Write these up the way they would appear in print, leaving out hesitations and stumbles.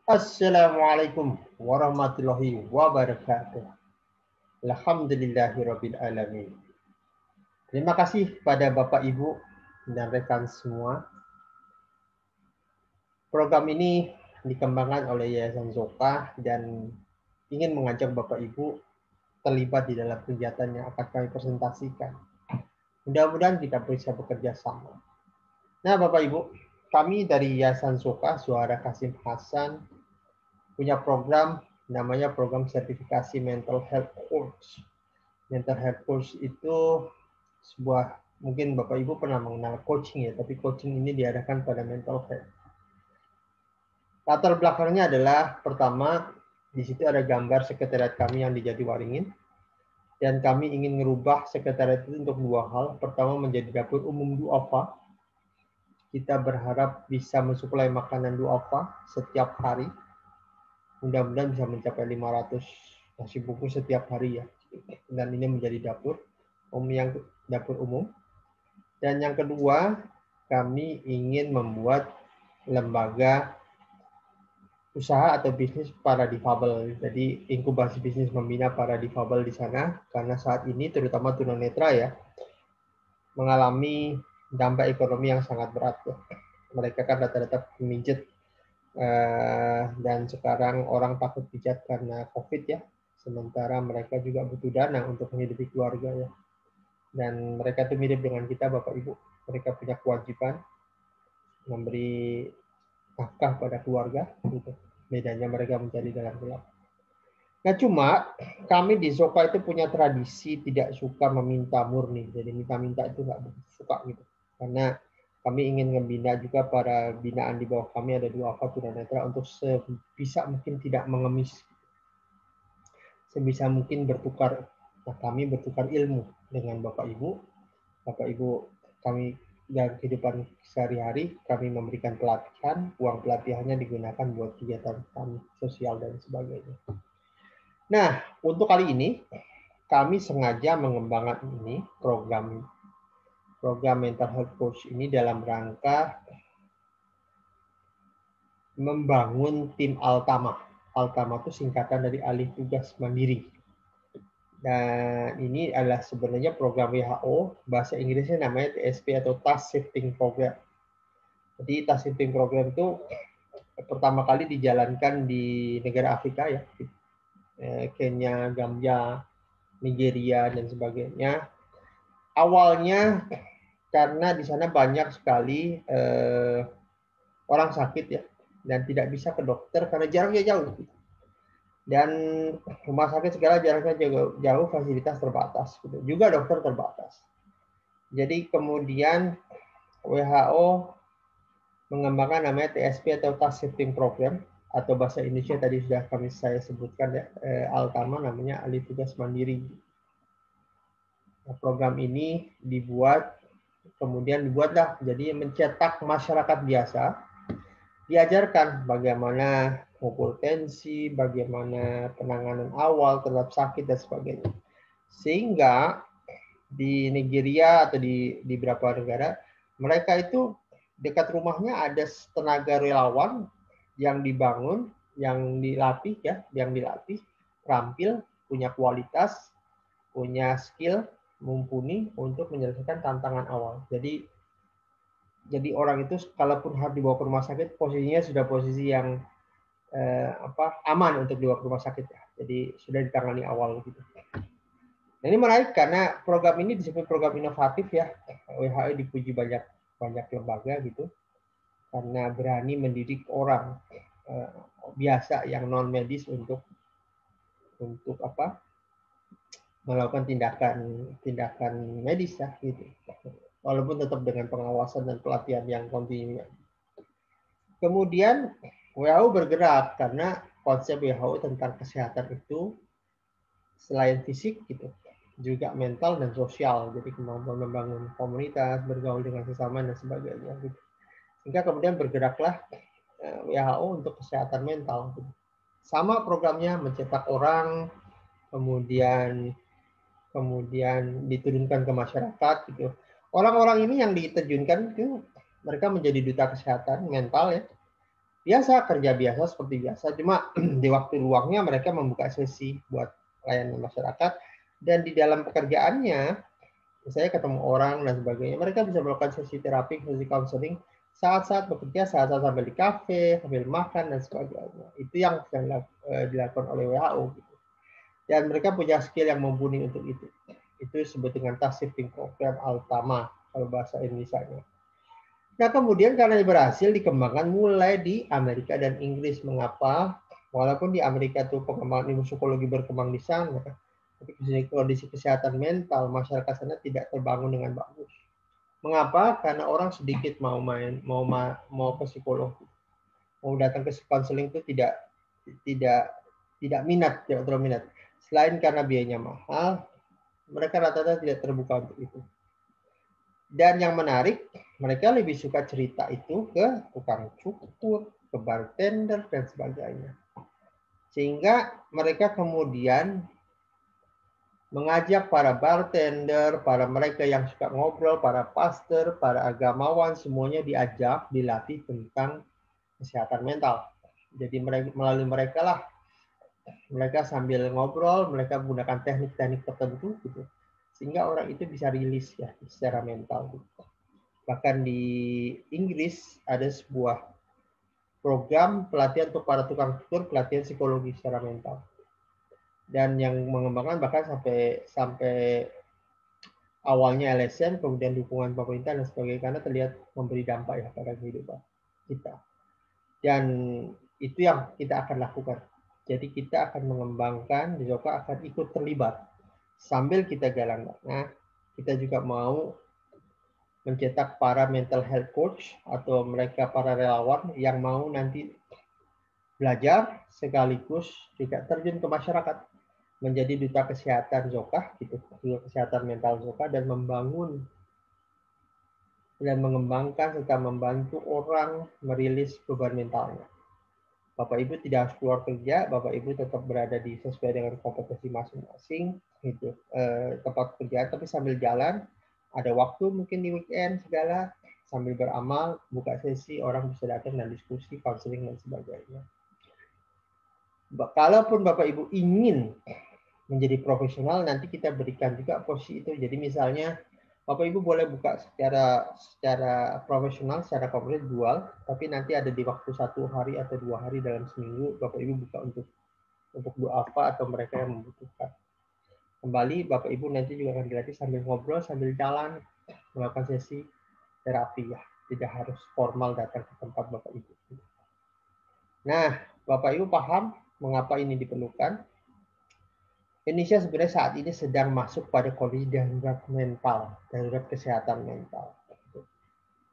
Assalamualaikum warahmatullahi wabarakatuh. Alhamdulillahirabbil alamin. Terima kasih pada Bapak Ibu dan rekan semua. Program ini dikembangkan oleh Yayasan Zoka dan ingin mengajak Bapak Ibu terlibat di dalam kegiatan yang akan kami presentasikan. Mudah-mudahan kita bisa bekerja sama. Nah, Bapak Ibu, kami dari Yayasan Zoka, Suara Kasim Hasan, punya program namanya program sertifikasi mental health coach. Mental health coach itu sebuah, mungkin Bapak Ibu pernah mengenal coaching ya, tapi coaching ini diadakan pada mental health. Latar belakangnya adalah pertama, di situ ada gambar sekretariat kami yang di Jatiwaringin, dan kami ingin merubah sekretariat itu untuk dua hal. Pertama, menjadi dapur umum duafa. Kita berharap bisa mensuplai makanan duafa setiap hari. Mudah-mudahan bisa mencapai 500 nasi bungkus setiap hari ya. Dan ini menjadi dapur umum. Dan yang kedua, kami ingin membuat lembaga usaha atau bisnis para difabel. Jadi inkubasi bisnis membina para difabel di sana, karena saat ini terutama tunanetra ya, mengalami dampak ekonomi yang sangat berat. Ya. Mereka kan rata-rata pemijat dan sekarang orang takut pijat karena COVID ya. Sementara mereka juga butuh dana untuk menghidupi keluarga ya. Dan mereka itu mirip dengan kita Bapak Ibu. Mereka punya kewajiban memberi nafkah pada keluarga. Gitu. Bedanya mereka mencari dalam gelap. Nah cuma kami di Zoka itu punya tradisi tidak suka meminta murni. Jadi minta-minta itu nggak suka gitu. Karena kami ingin membina juga para binaan di bawah kami, ada dua tunanetra, untuk sebisa mungkin tidak mengemis. Sebisa mungkin bertukar. Nah, kami bertukar ilmu dengan Bapak Ibu. Bapak Ibu kami dalam kehidupan sehari-hari, kami memberikan pelatihan, uang pelatihannya digunakan buat kegiatan kami, sosial dan sebagainya. Nah, untuk kali ini, kami sengaja mengembangkan ini, program mental health coach ini dalam rangka membangun tim Altama. Altama itu singkatan dari alih tugas mandiri. Dan ini adalah sebenarnya program WHO, bahasa Inggrisnya namanya TSP atau Task Shifting Program. Jadi Task Shifting Program itu pertama kali dijalankan di negara Afrika ya, Kenya, Gambia, Nigeria dan sebagainya. Awalnya karena di sana banyak sekali orang sakit ya, dan tidak bisa ke dokter karena jaraknya jauh. Dan rumah sakit segala jaraknya jauh, fasilitas terbatas. Gitu. Juga dokter terbatas. Jadi kemudian WHO mengembangkan namanya TSP atau Task Shifting Program, atau bahasa Indonesia tadi sudah saya sebutkan ya, Altama namanya alih tugas mandiri. Program ini dibuatlah jadi mencetak masyarakat biasa, diajarkan bagaimana mengukur tensi, bagaimana penanganan awal terhadap sakit dan sebagainya. Sehingga di Nigeria atau di beberapa negara, mereka itu dekat rumahnya ada tenaga relawan yang dibangun, yang dilatih, terampil, punya kualitas, punya skill, mumpuni untuk menyelesaikan tantangan awal. Jadi orang itu kalaupun harus dibawa ke rumah sakit, posisinya sudah posisi yang aman untuk dibawa ke rumah sakit ya. Jadi sudah ditangani awal gitu. Nah, ini menarik karena program ini disebut program inovatif ya. WHO dipuji banyak lembaga gitu karena berani mendidik orang biasa yang non medis untuk melakukan tindakan medis ya gitu. Walaupun tetap dengan pengawasan dan pelatihan yang kontinu. Kemudian WHO bergerak karena konsep WHO tentang kesehatan itu selain fisik gitu, juga mental dan sosial. Jadi kemampuan membangun komunitas, bergaul dengan sesama dan sebagainya gitu. Sehingga kemudian bergeraklah WHO untuk kesehatan mental. Gitu. Sama programnya mencetak orang, kemudian diturunkan ke masyarakat gitu. Orang-orang ini yang diterjunkan itu mereka menjadi duta kesehatan mental ya. biasa, kerja biasa seperti biasa, cuma di waktu luangnya mereka membuka sesi buat layanan masyarakat, dan di dalam pekerjaannya, saya ketemu orang dan sebagainya, mereka bisa melakukan sesi terapi, sesi counseling, saat-saat bekerja, saat-saat sambil di kafe, sambil makan, dan sebagainya. Itu yang sedang dilakukan oleh WHO. Gitu. Dan mereka punya skill yang mumpuni untuk itu. Itu disebut dengan task shifting program Altama, kalau bahasa Indonesia-nya. Nah, kemudian karena berhasil dikembangkan mulai di Amerika dan Inggris. Mengapa? Walaupun di Amerika itu pengembangan ilmu psikologi berkembang di sana, tapi kondisi kesehatan mental masyarakat sana tidak terbangun dengan bagus. Mengapa? Karena orang sedikit mau ke psikolog, mau datang ke konseling itu tidak minat, tidak terlalu minat. Selain karena biayanya mahal, mereka rata-rata tidak terbuka untuk itu. Dan yang menarik, mereka lebih suka cerita itu ke tukang cukur, ke bartender, dan sebagainya. Sehingga mereka kemudian mengajak para bartender, para mereka yang suka ngobrol, para pastor, para agamawan, semuanya diajak, dilatih tentang kesehatan mental. Jadi melalui mereka lah, mereka sambil ngobrol, mereka menggunakan teknik-teknik tertentu, gitu, sehingga orang itu bisa rilis ya secara mental. Gitu. Bahkan di Inggris ada sebuah program pelatihan untuk para tukang cukur, pelatihan psikologi secara mental. Dan yang mengembangkan bahkan sampai awalnya LSM, kemudian dukungan pemerintah dan sebagainya, karena terlihat memberi dampak ya pada kehidupan kita. Dan itu yang kita akan lakukan. Jadi kita akan mengembangkan, Joka akan ikut terlibat. Sambil kita galang dana, kita juga mau mencetak para mental health coach atau mereka para relawan yang mau nanti belajar sekaligus juga terjun ke masyarakat menjadi duta kesehatan Zoka, gitu, duta kesehatan mental Zoka, dan membangun dan mengembangkan serta membantu orang merilis beban mentalnya. Bapak Ibu tidak harus keluar kerja, Bapak Ibu tetap berada di sesuai dengan kompetensi masing-masing, gitu, tempat kerja, tapi sambil jalan. Ada waktu mungkin di weekend segala, sambil beramal, buka sesi, orang bisa datang dan diskusi, counseling, dan sebagainya. Kalaupun Bapak Ibu ingin menjadi profesional, nanti kita berikan juga posisi itu. Jadi misalnya, Bapak Ibu boleh buka secara profesional, secara komersial jual, tapi nanti ada di waktu 1 hari atau 2 hari dalam seminggu, Bapak Ibu buka untuk doa apa atau mereka yang membutuhkan. Kembali Bapak Ibu nanti juga akan dilatih sambil ngobrol, sambil jalan, melakukan sesi terapi ya. Tidak harus formal datang ke tempat Bapak Ibu. Nah, Bapak Ibu paham mengapa ini diperlukan? Indonesia sebenarnya saat ini sedang masuk pada kondisi darurat mental, darurat kesehatan mental.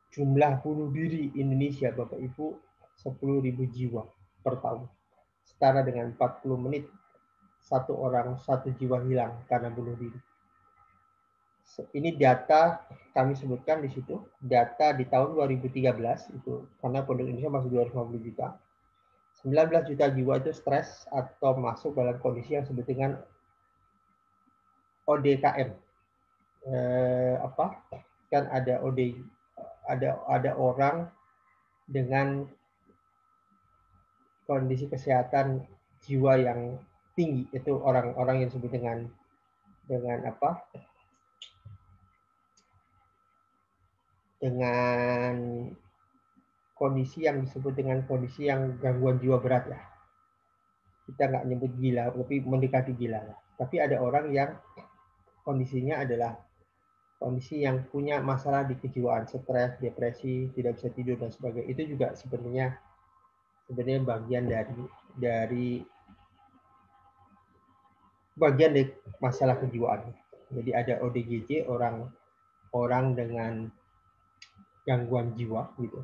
Jumlah bunuh diri Indonesia, Bapak Ibu, 10.000 jiwa per tahun. Setara dengan 40 menit satu orang, satu jiwa hilang karena bunuh diri. Ini data kami sebutkan di situ, data di tahun 2013 itu, karena penduduk Indonesia masih 250 juta. 19 juta jiwa itu stres atau masuk dalam kondisi yang disebut dengan ODKM. Kan ada ada orang dengan kondisi kesehatan jiwa yang tinggi, itu orang-orang yang disebut dengan kondisi yang disebut dengan kondisi yang gangguan jiwa berat ya. Kita nggak nyebut gila, tapi mendekati gila. Tapi ada orang yang kondisinya adalah kondisi yang punya masalah di kejiwaan, stres, depresi, tidak bisa tidur dan sebagainya. Itu juga sebenarnya bagian dari masalah kejiwaan. Jadi ada ODGJ, orang dengan gangguan jiwa gitu.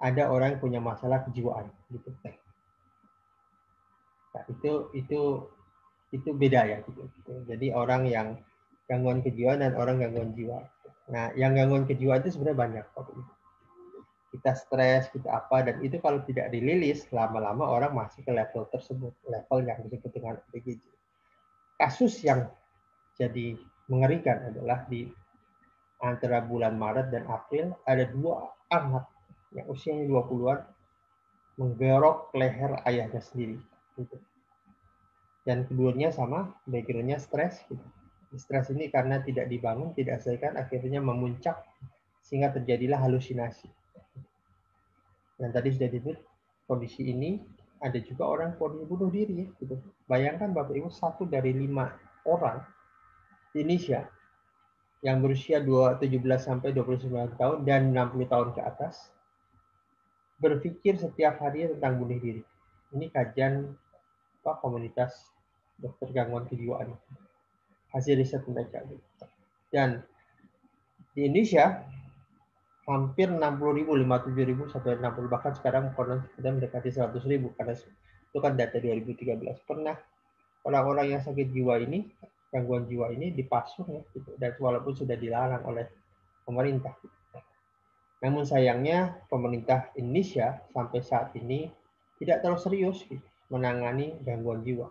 Ada orang yang punya masalah kejiwaan gitu. Nah, itu beda ya gitu. Jadi orang yang gangguan kejiwaan dan orang gangguan jiwa. Nah, yang gangguan kejiwaan itu sebenarnya banyak. Kita stres, kita apa, dan itu kalau tidak dirilis, lama-lama orang masih ke level tersebut, level yang disebut dengan ODGJ. Kasus yang jadi mengerikan adalah di antara bulan Maret dan April ada 2 anak yang usianya 20-an menggerok leher ayahnya sendiri. Gitu. Dan keduanya sama, background-nya stres. Gitu. Stres ini karena tidak dibangun, tidak diselesaikan, akhirnya memuncak sehingga terjadilah halusinasi. Dan tadi sudah disebut kondisi ini ada juga orang yang bunuh diri. Gitu. Bayangkan Bapak Ibu, 1 dari 5 orang di Indonesia yang berusia 17 sampai 29 tahun dan 60 tahun ke atas berpikir setiap hari tentang bunuh diri. Ini kajian komunitas dokter gangguan kejiwaan. Hasil riset mereka. Dan di Indonesia hampir 60.000, 57.000 sampai 60, bahkan sekarang sudah mendekati 100.000 karena itu kan data 2013. Pernah orang-orang yang sakit jiwa ini, gangguan jiwa ini dipasung ya, gitu. Dan walaupun sudah dilarang oleh pemerintah. Namun sayangnya pemerintah Indonesia sampai saat ini tidak terlalu serius gitu, menangani gangguan jiwa.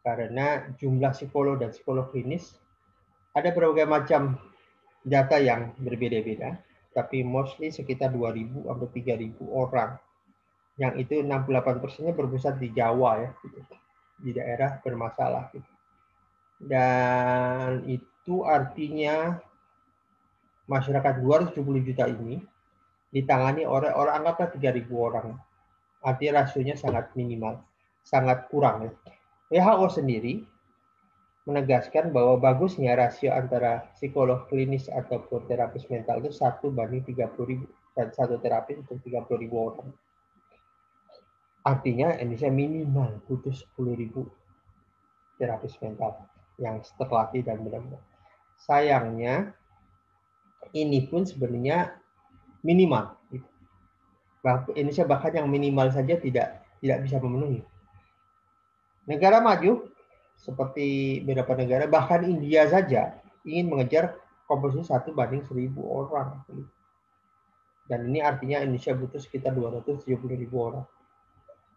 Karena jumlah psikolog dan psikolog klinis ada berbagai macam data yang berbeda-beda, tapi mostly sekitar 2.000 sampai 3.000 orang. Yang itu 68%-nya berpusat di Jawa ya, gitu. Di daerah bermasalah. Gitu. Dan itu artinya masyarakat 270 juta ini ditangani oleh orang anggaplah 3.000 orang. Artinya rasionya sangat minimal, sangat kurang. WHO sendiri menegaskan bahwa bagusnya rasio antara psikolog klinis ataupun terapis mental itu 1:30.000 dan 1 terapis untuk 30.000 orang. Artinya Indonesia minimal butuh 10.000 terapis mental yang terlatih dan benar-benar. Sayangnya ini pun sebenarnya minimal. Indonesia bahkan yang minimal saja tidak bisa memenuhi. Negara maju seperti beberapa negara, bahkan India saja ingin mengejar komposisi 1:1000 orang. Dan ini artinya Indonesia butuh sekitar 270.000 orang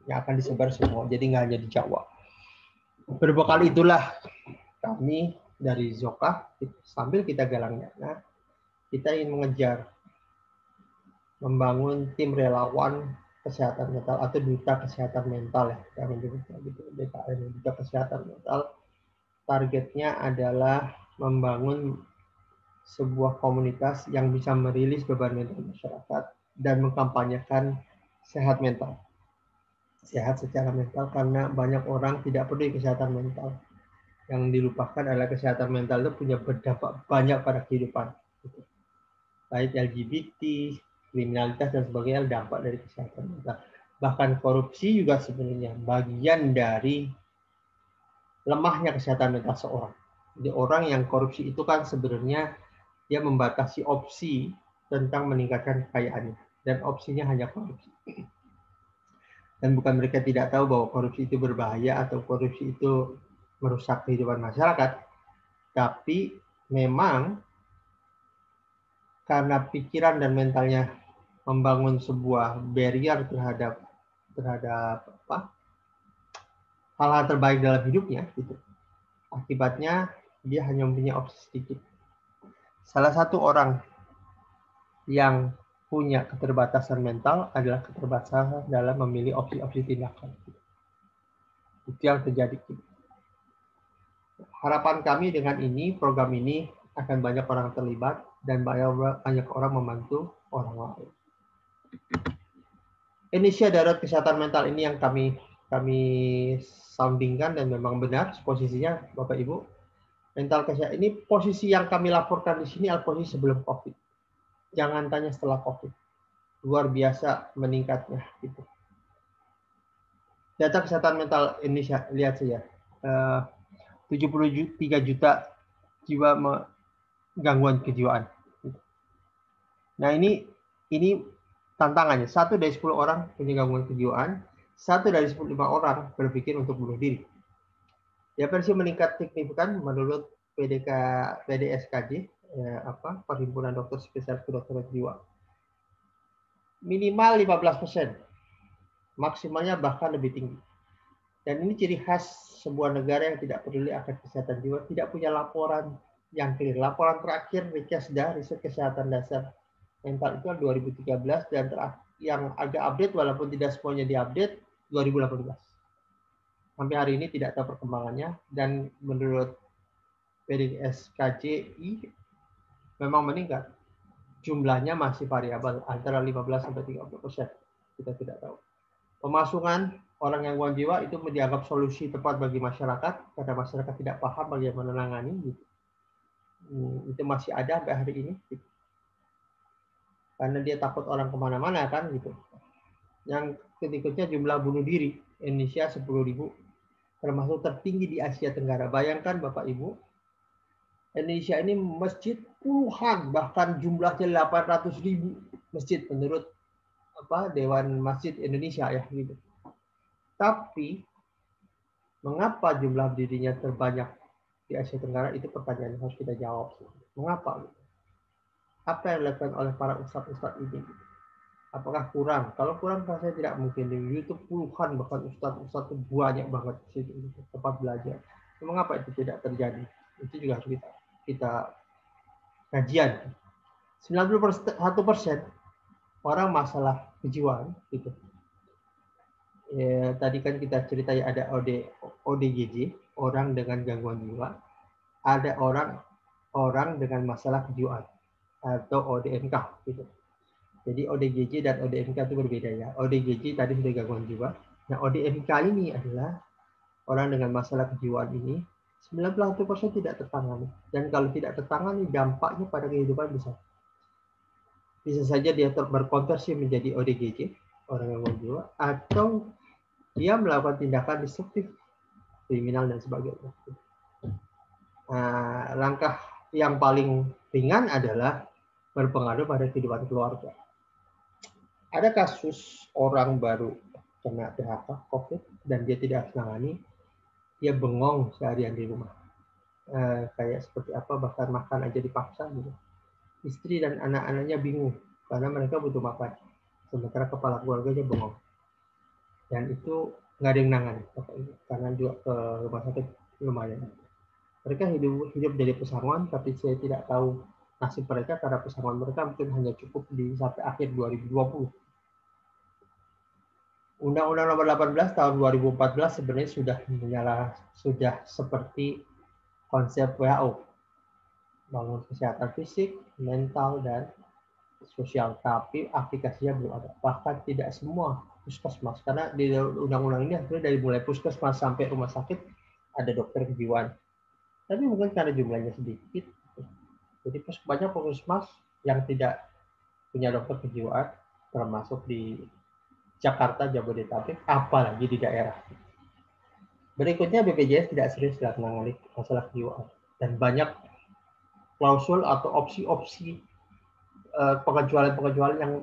yang akan disebar semua, jadi nggak hanya di Jawa. Berbekal itulah kami dari Zoka, sambil kita galang dana, kita ingin mengejar membangun tim relawan kesehatan mental atau duta kesehatan mental ya, kami menyebutnya gitu, DKM, duta kesehatan mental. Targetnya adalah membangun sebuah komunitas yang bisa merilis beban mental masyarakat dan mengkampanyekan sehat mental. Sehat secara mental karena banyak orang tidak peduli kesehatan mental. Yang dilupakan adalah kesehatan mental itu punya berdampak banyak pada kehidupan. Baik LGBT, kriminalitas dan sebagainya dampak dari kesehatan mental. Bahkan korupsi juga sebenarnya bagian dari lemahnya kesehatan mental seorang. Jadi orang yang korupsi itu kan sebenarnya dia membatasi opsi tentang meningkatkan kekayaannya. Dan opsinya hanya korupsi. Dan bukan mereka tidak tahu bahwa korupsi itu berbahaya atau korupsi itu merusak kehidupan masyarakat. Tapi memang karena pikiran dan mentalnya membangun sebuah barrier terhadap hal-hal terbaik dalam hidupnya, gitu. Akibatnya dia hanya mempunyai opsi sedikit. Salah satu orang yang punya keterbatasan mental adalah keterbatasan dalam memilih opsi-opsi tindakan. Itu yang terjadi. Harapan kami dengan ini, program ini akan banyak orang terlibat dan banyak orang membantu orang lain. Indonesia Darurat Kesehatan Mental ini yang kami soundingkan dan memang benar posisinya Bapak Ibu. Mental kesehatan ini posisi yang kami laporkan di sini adalah posisi sebelum COVID. Jangan tanya setelah COVID. Luar biasa meningkatnya. Gitu. Data kesehatan mental Indonesia, lihat saja. 73 juta jiwa gangguan kejiwaan. Nah ini tantangannya. 1 dari 10 orang punya gangguan kejiwaan. 1 dari 5 orang berpikir untuk bunuh diri. Ya, versi meningkat signifikan menurut PDSKJ, Perhimpunan Dokter Spesialis Kedokteran Jiwa. Minimal 15%, maksimalnya bahkan lebih tinggi. Dan ini ciri khas sebuah negara yang tidak peduli akan kesehatan jiwa, tidak punya laporan yang clear. Laporan terakhir riset kesehatan dasar mental itu 2013 dan yang agak update, walaupun tidak semuanya diupdate, 2018. Sampai hari ini tidak tahu perkembangannya, dan menurut PDSKJI memang meningkat. Jumlahnya masih variabel antara 15 sampai 30%. Kita tidak tahu. Pemasungan orang gangguan jiwa itu dianggap solusi tepat bagi masyarakat karena masyarakat tidak paham bagaimana menangani. Gitu. Itu masih ada sampai hari ini. Gitu. Karena dia takut orang kemana-mana kan gitu. Yang berikutnya jumlah bunuh diri Indonesia 10.000, termasuk tertinggi di Asia Tenggara. Bayangkan Bapak Ibu, Indonesia ini masjid puluhan, bahkan jumlahnya 800.000 masjid menurut Dewan Masjid Indonesia ya gitu. Tapi mengapa jumlah dirinya terbanyak di Asia Tenggara, itu pertanyaan yang harus kita jawab. Mengapa? Apa yang dilakukan oleh para ustadz-ustadz ini? Apakah kurang? Kalau kurang, saya tidak mungkin. Di YouTube puluhan, bahkan ustadz-ustadz itu banyak banget di situ, tempat belajar. Mengapa itu tidak terjadi? Itu juga harus kita kajian. 91% orang masalah kejiwaan gitu. Ya, tadi kan kita cerita ya, ada ODGJ, orang dengan gangguan jiwa, ada orang dengan masalah kejiwaan atau ODMK gitu. Jadi ODGJ dan ODMK itu berbeda ya. ODGJ tadi sudah gangguan jiwa. Nah, ODMK ini adalah orang dengan masalah kejiwaan ini 91% tidak tertangani. Dan kalau tidak tertangani, dampaknya pada kehidupan besar. Bisa saja dia berkonversi menjadi ODGJ, orang gangguan jiwa, atau dia melakukan tindakan destruktif, kriminal dan sebagainya. Nah, langkah yang paling ringan adalah berpengaruh pada kehidupan keluarga. Ada kasus orang baru kena PHK, COVID, dan dia tidak menangani, dia bengong seharian di rumah. Kayak seperti apa, bahkan makan aja dipaksa gitu. Istri dan anak-anaknya bingung karena mereka butuh makan, sementara kepala keluarganya bengong. Dan itu nggak ada yang nangani, karena juga ke rumah sakit lumayan. Mereka hidup dari pesangon, tapi saya tidak tahu nasib mereka karena pesangon mereka mungkin hanya cukup sampai akhir 2020. Undang-Undang Nomor 18 tahun 2014 sebenarnya sudah seperti konsep WHO, bangun kesehatan fisik, mental, dan sosial, tapi aplikasinya belum ada. Bahkan tidak semua puskesmas, karena di undang-undang ini sebenarnya dari mulai puskesmas sampai rumah sakit ada dokter kejiwaan. Tapi mungkin karena jumlahnya sedikit, jadi banyak puskesmas yang tidak punya dokter kejiwaan, termasuk di Jakarta, Jabodetabek, apalagi di daerah. Berikutnya, BPJS tidak serius dalam menangani masalah kejiwaan, dan banyak klausul atau opsi-opsi pengecualian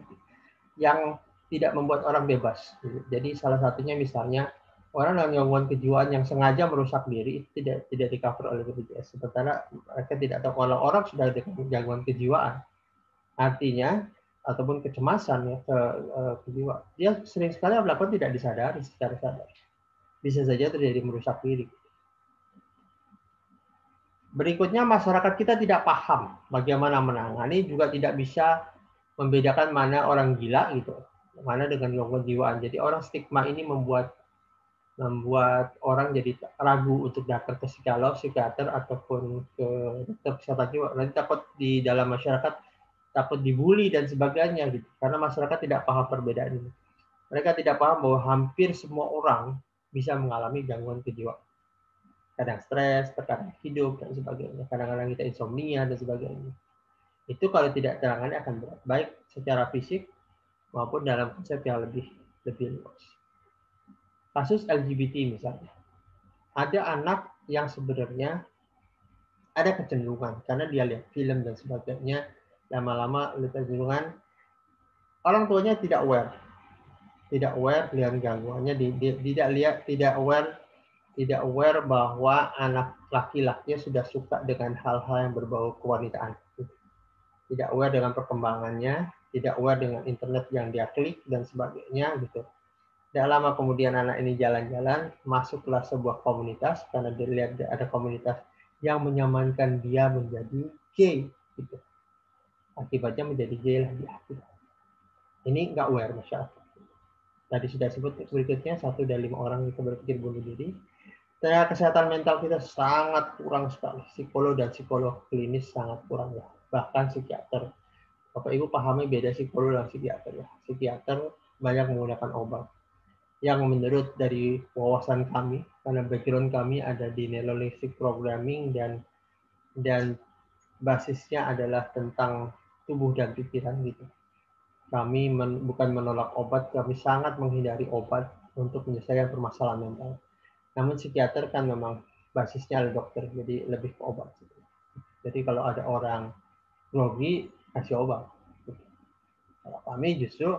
yang tidak membuat orang bebas. Jadi salah satunya misalnya orang dengan gangguan kejiwaan yang sengaja merusak diri itu tidak di-cover oleh BPJS. Sementara mereka tidak tahu kalau orang sudah dengan gangguan kejiwaan, artinya ataupun kecemasan ya kejiwaan, dia sering sekali melakukan tidak disadari secara sadar. Bisa saja terjadi merusak diri. Berikutnya, masyarakat kita tidak paham bagaimana menangani, juga tidak bisa membedakan mana orang gila gitu, mana dengan gangguan jiwaan. Jadi orang stigma ini membuat orang jadi ragu untuk datang ke psikolog, psikiater ataupun ke dokter kesehatan jiwa. Nanti takut di dalam masyarakat takut dibully dan sebagainya gitu. Karena masyarakat tidak paham perbedaan ini. Mereka tidak paham bahwa hampir semua orang bisa mengalami gangguan kejiwaan. Kadang stres, terkadang hidup dan sebagainya. Kadang-kadang kita insomnia dan sebagainya. Itu kalau tidak terangani akan berat, baik secara fisik maupun dalam konsep yang lebih luas. Kasus LGBT misalnya, ada anak yang sebenarnya ada kecenderungan karena dia lihat film dan sebagainya, lama-lama kecenderungan orang tuanya tidak aware dengan gangguannya, tidak aware bahwa anak laki-lakinya sudah suka dengan hal-hal yang berbau kewanitaan. Tidak aware dengan perkembangannya, tidak aware dengan internet yang dia klik dan sebagainya gitu. Tidak lama kemudian anak ini jalan-jalan, masuklah sebuah komunitas karena dia lihat ada komunitas yang menyamankan dia menjadi gay gitu. Akibatnya menjadi gay lah dia. Ini nggak aware masyarakat. Tadi sudah sebut berikutnya, 1 dari 5 orang itu berpikir bunuh diri. Tenaga kesehatan mental kita sangat kurang sekali. Psikolog dan psikolog klinis sangat kurang ya. Bahkan psikiater. Bapak Ibu pahami beda psikolog dan psikiater ya. Psikiater banyak menggunakan obat. Yang menurut dari wawasan kami, karena background kami ada di neurolinguistic programming dan basisnya adalah tentang tubuh dan pikiran gitu. Kami bukan menolak obat, kami sangat menghindari obat untuk menyelesaikan permasalahan mental. Namun psikiater kan memang basisnya adalah dokter, jadi lebih ke obat. Jadi kalau ada orang grogi, kasih obat. Kalau kami justru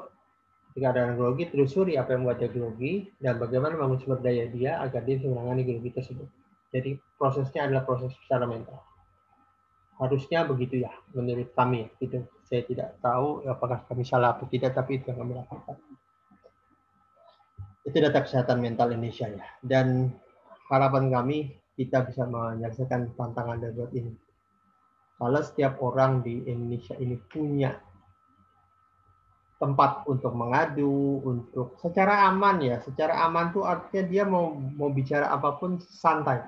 ketika ada orang grogi, telusuri apa yang membuat dia grogi dan bagaimana membangun sumber daya dia agar dia bisa menangani grogi tersebut. Jadi prosesnya adalah proses secara mental. Harusnya begitu ya, menurut kami. Gitu. Saya tidak tahu apakah kami salah atau tidak, tapi itu yang kami lakukan. Itu data kesehatan mental Indonesia ya. Dan harapan kami kita bisa menyelesaikan tantangan darurat ini. Kalau setiap orang di Indonesia ini punya tempat untuk mengadu, untuk secara aman ya, secara aman tuh artinya dia mau bicara apapun santai,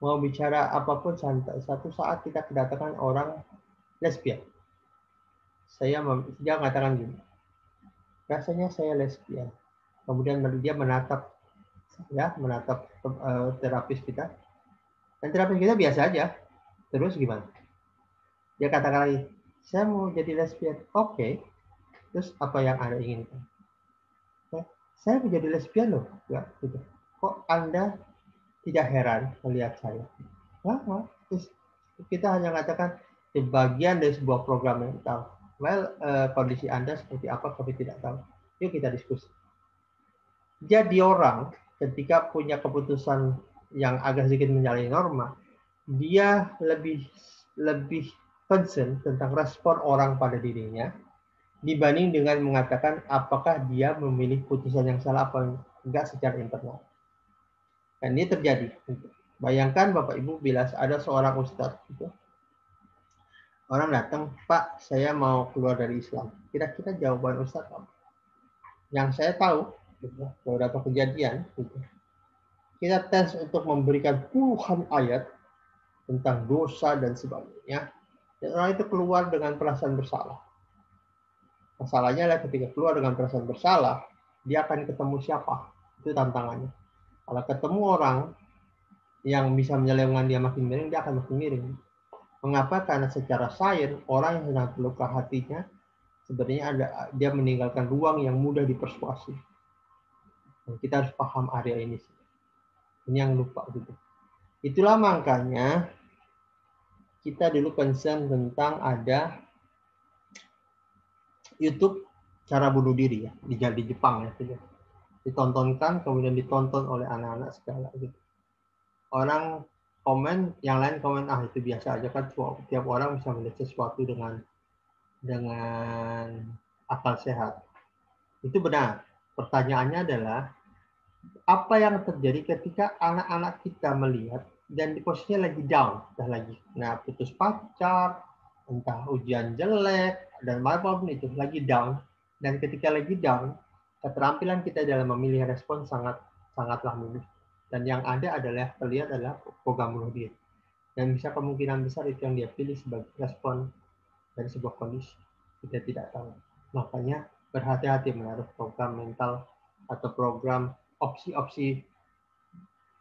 mau bicara apapun santai. Satu saat kita kedatangan orang lesbian, dia mengatakan gini, rasanya saya lesbian. Kemudian dia menatap terapis kita, dan terapis kita biasa aja. Terus gimana? Dia katakan lagi, saya mau jadi lesbian. Oke. Terus apa yang Anda inginkan? Saya menjadi lesbian loh. Ya, gitu. Kok Anda tidak heran melihat saya? Nah, terus kita hanya mengatakan di bagian dari sebuah program mental. Well, kondisi Anda seperti apa kami tidak tahu. Yuk kita diskusi. Jadi orang ketika punya keputusan yang agak sedikit menyalahi norma, dia lebih concern tentang respon orang pada dirinya dibanding dengan mengatakan apakah dia memilih putusan yang salah apa enggak secara internal. Dan ini terjadi. Bayangkan Bapak Ibu bila ada seorang ustadz gitu, orang datang, Pak, saya mau keluar dari Islam. Kira-kira jawaban ustadz apa? Yang saya tahu, gitu, beberapa kejadian, gitu, kita tes untuk memberikan puluhan ayat tentang dosa dan sebagainya, dan orang itu keluar dengan perasaan bersalah. Masalahnya adalah ketika keluar dengan perasaan bersalah, dia akan ketemu siapa? Itu tantangannya. Kalau ketemu orang yang bisa menyelewengkan dia makin miring, dia akan makin miring. Mengapa? Karena secara sains, orang yang sedang terluka hatinya, sebenarnya dia meninggalkan ruang yang mudah dipersuasi. Dan kita harus paham area ini. Ini yang lupa gitu. Itulah makanya kita dulu concern tentang ada YouTube cara bunuh diri ya di Jepang ya, gitu. Ditontonkan kemudian ditonton oleh anak-anak segala gitu. Orang komen, yang lain komen itu biasa aja kan, tiap orang bisa melihat sesuatu dengan akal sehat. Itu benar. Pertanyaannya adalah apa yang terjadi ketika anak-anak kita melihat dan di posisinya lagi down, putus pacar, entah ujian jelek dan apapun itu lagi down, dan ketika lagi down, keterampilan kita dalam memilih respon sangatlah minim. Dan yang ada adalah terlihat adalah program bunuh diri. Dan bisa kemungkinan besar itu yang dia pilih sebagai respon dari sebuah kondisi. Kita tidak tahu. Makanya berhati-hati menaruh program mental atau program opsi-opsi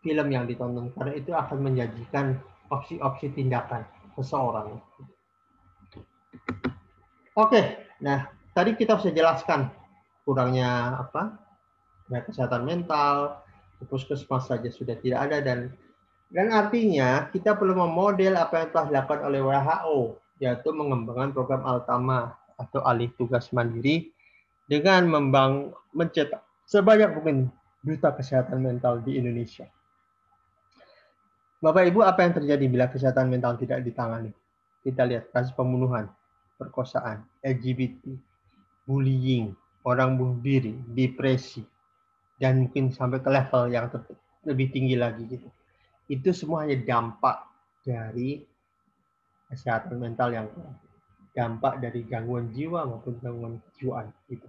film yang ditonton, karena itu akan menjanjikan opsi-opsi tindakan seseorang. Oke, nah tadi kita sudah jelaskan kurangnya kesehatan mental, puskesmas saja sudah tidak ada, dan artinya kita perlu memodel apa yang telah dilakukan oleh WHO, yaitu mengembangkan program Altama atau alih tugas mandiri dengan mencetak sebanyak mungkin duta kesehatan mental di Indonesia. Bapak Ibu, apa yang terjadi bila kesehatan mental tidak ditangani? Kita lihat kasus pembunuhan, perkosaan, LGBT, bullying, orang bunuh diri, depresi, dan mungkin sampai ke level yang lebih tinggi lagi gitu. Itu semua hanya dampak dari kesehatan mental yang kurang. dampak dari gangguan jiwa maupun gangguan kejiwaan. Gitu.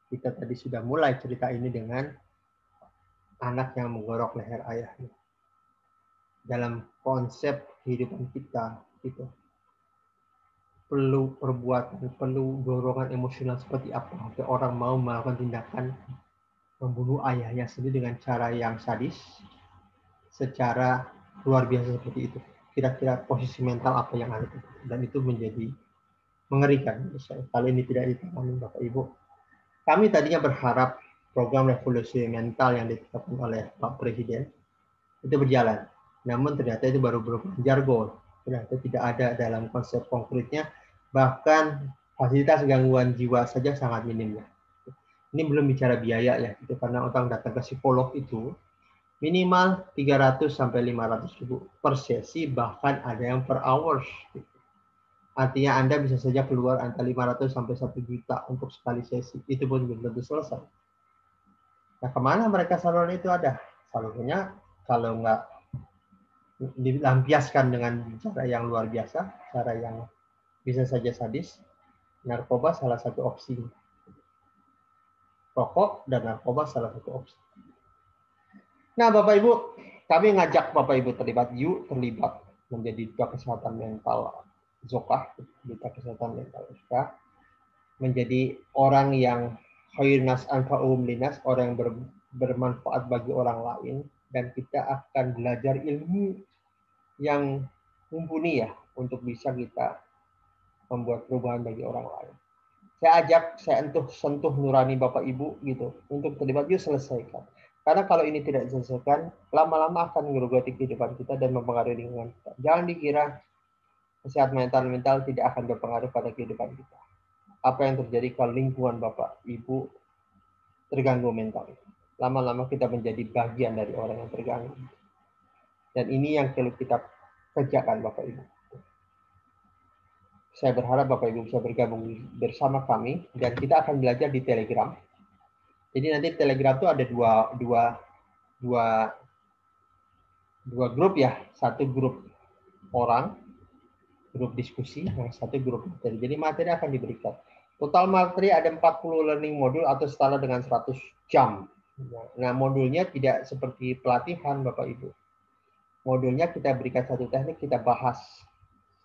Kita tadi sudah mulai cerita ini dengan anak yang menggorok leher ayahnya. Dalam konsep kehidupan kita, gitu, perlu perbuatan, perlu dorongan emosional seperti apa sampai orang mau melakukan tindakan membunuh ayahnya sendiri dengan cara yang sadis, secara luar biasa seperti itu. Kira-kira posisi mental apa yang ada, dan itu menjadi mengerikan. Kalau ini tidak ditangani Bapak Ibu, kami tadinya berharap program revolusi mental yang ditetapkan oleh Pak Presiden itu berjalan. Namun ternyata itu baru berupa jargon. Ternyata tidak ada dalam konsep konkretnya. Bahkan fasilitas gangguan jiwa saja sangat minim. Ini belum bicara biaya ya, itu karena orang datang ke psikolog itu minimal 300 sampai 500 ribu per sesi, bahkan ada yang per hours. Artinya Anda bisa saja keluar antara 500 sampai 1 juta untuk sekali sesi. Itu pun belum tentu selesai. Nah, kemana mereka saluran itu ada? Salurnya kalau nggak dilampiaskan dengan cara yang luar biasa, cara yang bisa saja sadis, narkoba salah satu opsi. Rokok dan narkoba salah satu opsi. Nah, Bapak Ibu, kami ngajak Bapak Ibu terlibat, yuk terlibat menjadi duta kesehatan mental Zokah, duta kesehatan mental Zokah, menjadi orang yang khairunas anfa'uhum linas, orang yang bermanfaat bagi orang lain, dan kita akan belajar ilmu yang mumpuni ya untuk bisa kita membuat perubahan bagi orang lain. Saya ajak, saya sentuh nurani Bapak Ibu gitu untuk terlibat, yuk selesaikan. Karena kalau ini tidak diselesaikan, lama-lama akan mengerogoti kehidupan kita dan mempengaruhi lingkungan kita. Jangan dikira kesehatan mental tidak akan berpengaruh pada kehidupan kita. Apa yang terjadi kalau lingkungan Bapak Ibu terganggu mental? Lama-lama kita menjadi bagian dari orang yang terganggu. Dan ini yang perlu kita kerjakan Bapak Ibu. Saya berharap Bapak Ibu bisa bergabung bersama kami dan kita akan belajar di Telegram. Jadi nanti Telegram itu ada dua grup ya, satu grup orang, grup diskusi, yang satu grup materi. Jadi materi akan diberikan. Total materi ada 40 learning modul atau setara dengan 100 jam. Nah, modulnya tidak seperti pelatihan Bapak Ibu. Modulnya kita berikan satu teknik, kita bahas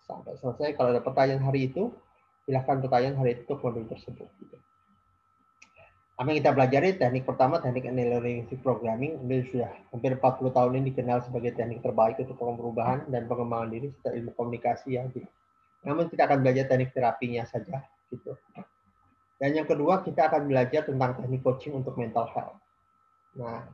sampai selesai. Kalau ada pertanyaan hari itu, silahkan pertanyaan hari itu untuk modul tersebut. Apa yang kita pelajari, teknik pertama, teknik Analytic Programming. Ini sudah hampir 40 tahun ini dikenal sebagai teknik terbaik untuk perubahan dan pengembangan diri serta ilmu komunikasi ya. Gitu. Namun kita akan belajar teknik terapinya saja. Gitu. Dan yang kedua, kita akan belajar tentang teknik coaching untuk mental health. Nah,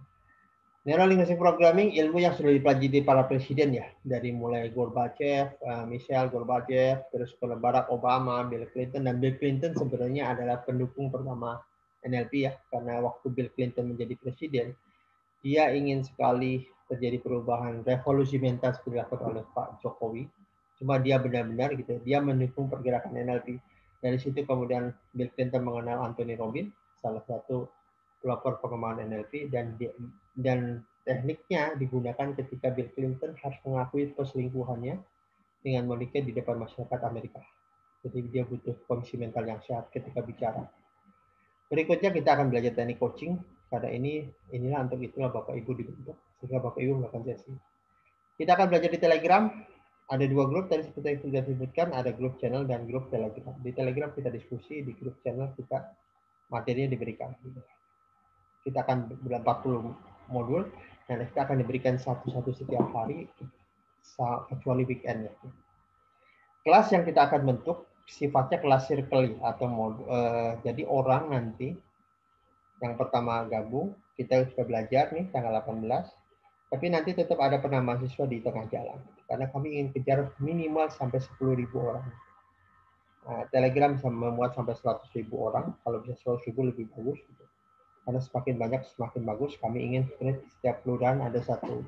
Neurolinguistic Programming, ilmu yang sudah dipelajari para presiden ya, dari mulai Gorbachev, Michelle Gorbachev, terus ke Barack Obama, Bill Clinton, dan Bill Clinton sebenarnya adalah pendukung pertama NLP ya, karena waktu Bill Clinton menjadi presiden, dia ingin sekali terjadi perubahan revolusi mental seperti dilakukan oleh Pak Jokowi. Cuma dia benar-benar gitu, dia mendukung pergerakan NLP. Dari situ kemudian Bill Clinton mengenal Anthony Robbins, salah satu pelopor pengembangan NLP, dan tekniknya digunakan ketika Bill Clinton harus mengakui perselingkuhannya dengan menikah di depan masyarakat Amerika. Jadi dia butuh kondisi mental yang sehat ketika bicara. Berikutnya kita akan belajar teknik coaching, karena inilah untuk itulah Bapak Ibu dibentuk, sehingga Bapak Ibu melakukan sesi. Kita akan belajar di Telegram, ada dua grup, tadi seperti yang sudah disebutkan, ada grup channel dan grup Telegram. Di Telegram kita diskusi, di grup channel kita materinya diberikan. Kita akan bulan 40 modul, dan kita akan diberikan satu-satu setiap hari, kecuali weekend. Kelas yang kita akan bentuk sifatnya kelas circle atau modul. Jadi orang nanti yang pertama gabung, kita sudah belajar nih tanggal 18, tapi nanti tetap ada penambahan siswa di tengah jalan. Karena kami ingin kejar minimal sampai 10.000 orang. Nah, Telegram bisa memuat sampai 100.000 orang, kalau bisa 100.000 lebih bagus. Gitu. Karena semakin banyak semakin bagus. Kami ingin setiap kelurahan ada satu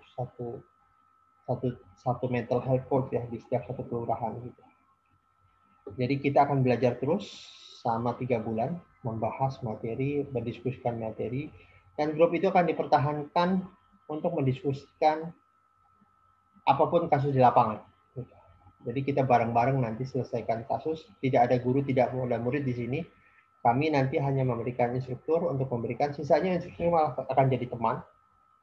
mental health coach ya di setiap satu kelurahan gitu. Jadi kita akan belajar terus selama 3 bulan, membahas materi, mendiskusikan materi, dan grup itu akan dipertahankan untuk mendiskusikan apapun kasus di lapangan. Jadi kita bareng-bareng nanti selesaikan kasus. Tidak ada guru, tidak ada murid di sini. Kami nanti hanya memberikan instruktur untuk memberikan, sisanya instruktur malah akan jadi teman,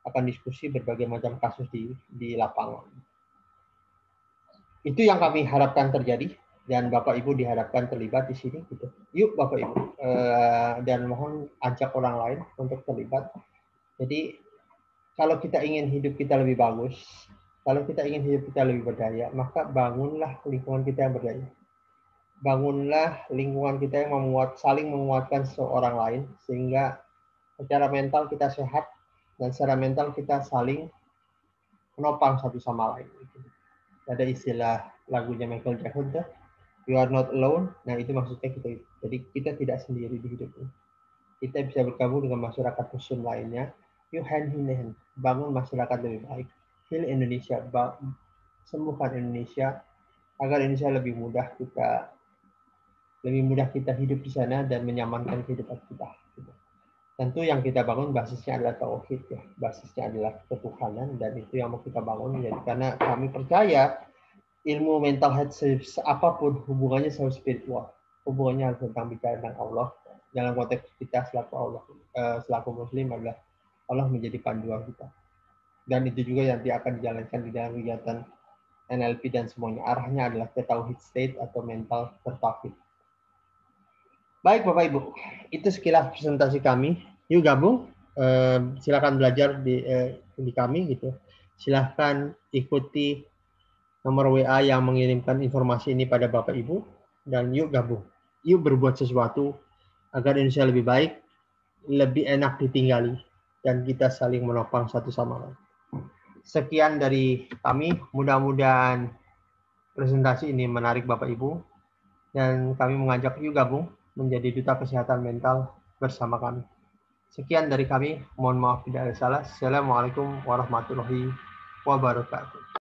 akan diskusi berbagai macam kasus di lapangan. Itu yang kami harapkan terjadi, dan Bapak Ibu diharapkan terlibat di sini. Gitu. Yuk Bapak Ibu, dan mohon ajak orang lain untuk terlibat. Jadi kalau kita ingin hidup kita lebih bagus, kalau kita ingin hidup kita lebih berdaya, maka bangunlah lingkungan kita yang berdaya. Bangunlah lingkungan kita yang saling menguatkan seorang lain, sehingga secara mental kita sehat, dan secara mental kita saling menopang satu sama lain. Ada istilah lagunya Michael Jackson, "You are not alone." Nah, itu maksudnya kita. Jadi kita tidak sendiri di hidup ini. Kita bisa bergabung dengan masyarakat muslim lainnya. Yuk hand in hand, bangun masyarakat lebih baik. Heal Indonesia, sembuhkan Indonesia, agar Indonesia lebih mudah kita hidup di sana dan menyamankan kehidupan kita. Tentu yang kita bangun basisnya adalah tauhid, ya. Basisnya adalah ketuhanan, dan itu yang mau kita bangun. Jadi karena kami percaya ilmu mental health apapun hubungannya sama spiritual, hubungannya harus tentang bicara tentang Allah. Dalam konteks kita selaku muslim adalah Allah menjadi panduan kita, dan itu juga yang akan dijalankan di dalam kegiatan NLP dan semuanya. Arahnya adalah ke tauhid state atau mental tertauhid. Baik Bapak Ibu, itu sekilas presentasi kami. Yuk gabung, silakan belajar di kami gitu. Silakan ikuti nomor WA yang mengirimkan informasi ini pada Bapak Ibu, dan yuk gabung. Yuk berbuat sesuatu agar Indonesia lebih baik, lebih enak ditinggali, dan kita saling menopang satu sama lain. Sekian dari kami, mudah-mudahan presentasi ini menarik Bapak Ibu, dan kami mengajak yuk gabung menjadi duta kesehatan mental bersama kami. Sekian dari kami, mohon maaf tidak ada salah. Assalamualaikum warahmatullahi wabarakatuh.